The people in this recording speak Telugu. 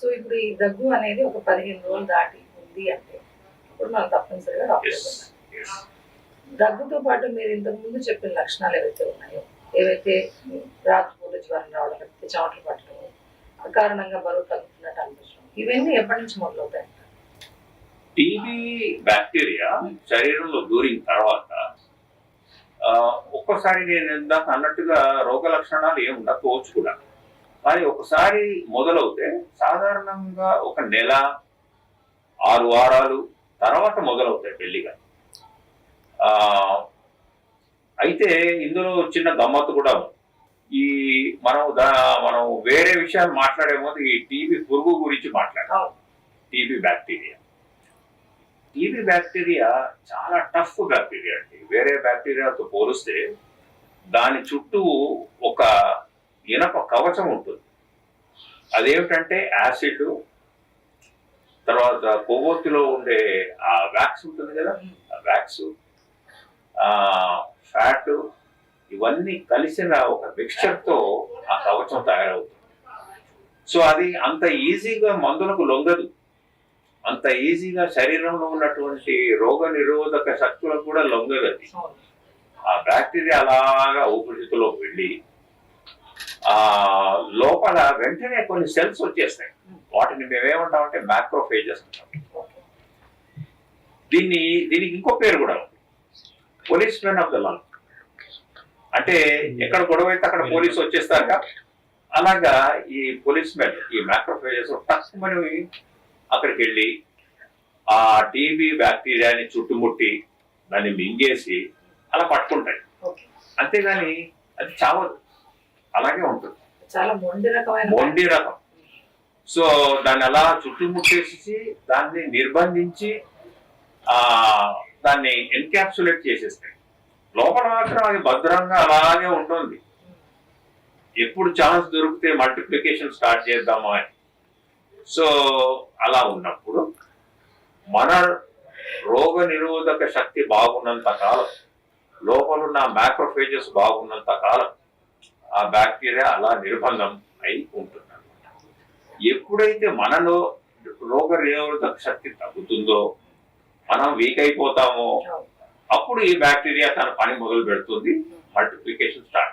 సో ఇప్పుడు ఈ దగ్గు అనేది ఒక 15 రోజులు దాటి ఉంది అంటే ఇప్పుడు మనం తప్పనిసరిగా డాక్టర్ దగ్గుతో పాటు మీరు ఇంతకు ముందు చెప్పిన లక్షణాలు ఏవైతే ఉన్నాయో, ఏవైతే రాత్రిపూట జ్వరం రావడం, లేకపోతే చెమటలు పట్టడం, అకారణంగా బరువు తగ్గుతున్నట్టు అనిపించడం, ఇవన్నీ ఎప్పటి నుంచి మొదలవుతాయి? టీబీ బ్యాక్టీరియా శరీరంలో దూరిన తర్వాత ఒక్కసారి నేను ఇందాక అన్నట్టుగా రోగ లక్షణాలు ఏమి ఉండకపోవచ్చు కూడా, కానీ ఒకసారి మొదలవుతే సాధారణంగా ఒక నెల 6 వారాలు తర్వాత మొదలవుతాయి పెళ్లిగా. అయితే ఇందులో చిన్న గమ్మత్తు కూడా ఉంది. ఈ మనం వేరే విషయాలు మాట్లాడే ముందు ఈ టీబీ పురుగు గురించి మాట్లాడాలి. టీబీ బ్యాక్టీరియా చాలా టఫ్ బ్యాక్టీరియా అండి. వేరే బ్యాక్టీరియాతో పోలిస్తే దాని చుట్టూ ఒక ఇనప కవచం ఉంటుంది. అదేమిటంటే యాసిడ్, తర్వాత కొవ్వొత్తిలో ఉండే ఆ వ్యాక్స్ ఉంటుంది కదా, ఆ వ్యాక్స్, ఫ్యాట్, ఇవన్నీ కలిసిన ఒక మిక్స్చర్తో ఆ కవచం తయారవుతుంది. సో అది అంత ఈజీగా మందులకు లొంగదు, అంత ఈజీగా శరీరంలో ఉన్నటువంటి రోగ నిరోధక శక్తులకు కూడా లొంగదు. అది ఆ బ్యాక్టీరియా అలాగా ఊపిరితిత్తులోకి వెళ్ళి ఆ లోపల వెంటనే కొన్ని సెల్స్ వచ్చేస్తాయి. వాటిని మేమేమంటామంటే మ్యాక్రోఫేజెస్ అంటాం. దీనికి ఇంకో పేరు కూడా ఉంది, police men of the lung. అంటే ఎక్కడ గొడవ అయితే అక్కడ పోలీసు వచ్చేస్తారుగా, అలాగా ఈ పోలీస్ మెన్, ఈ మ్యాక్రోఫేజెస్ తక్కువని అక్కడికి వెళ్ళి ఆ టీబీ బ్యాక్టీరియాని చుట్టుముట్టి దాన్ని మింగేసి అలా పట్టుకుంటాయి. అంతేగాని అది చావదు, అలాగే ఉంటుంది. చాలా మొండి రకం. సో దాన్ని అలా చుట్టుముట్టేసి దాన్ని నిర్బంధించి దాన్ని ఎన్క్యాప్సులేట్ చేసేస్తాయి. లోపల మాత్రం అది భద్రంగా అలాగే ఉంటుంది. ఎప్పుడు ఛాన్స్ దొరికితే మల్టిప్లికేషన్ స్టార్ట్ చేద్దామా అని. సో అలా ఉన్నప్పుడు మన రోగ నిరోధక శక్తి బాగున్నంత కాలం, లోపలున్న మ్యాక్రోఫేజెస్ బాగున్నంత కాలం ఆ బ్యాక్టీరియా అలా నిర్బంధం అయి ఉంటుంది. ఎప్పుడైతే మనలో రోగ నిరోధక శక్తి తగ్గుతుందో, మనం వీక్ అయిపోతామో, అప్పుడు ఈ బ్యాక్టీరియా తన పని మొదలు పెడుతుంది, మల్టిప్లికేషన్ స్టార్ట్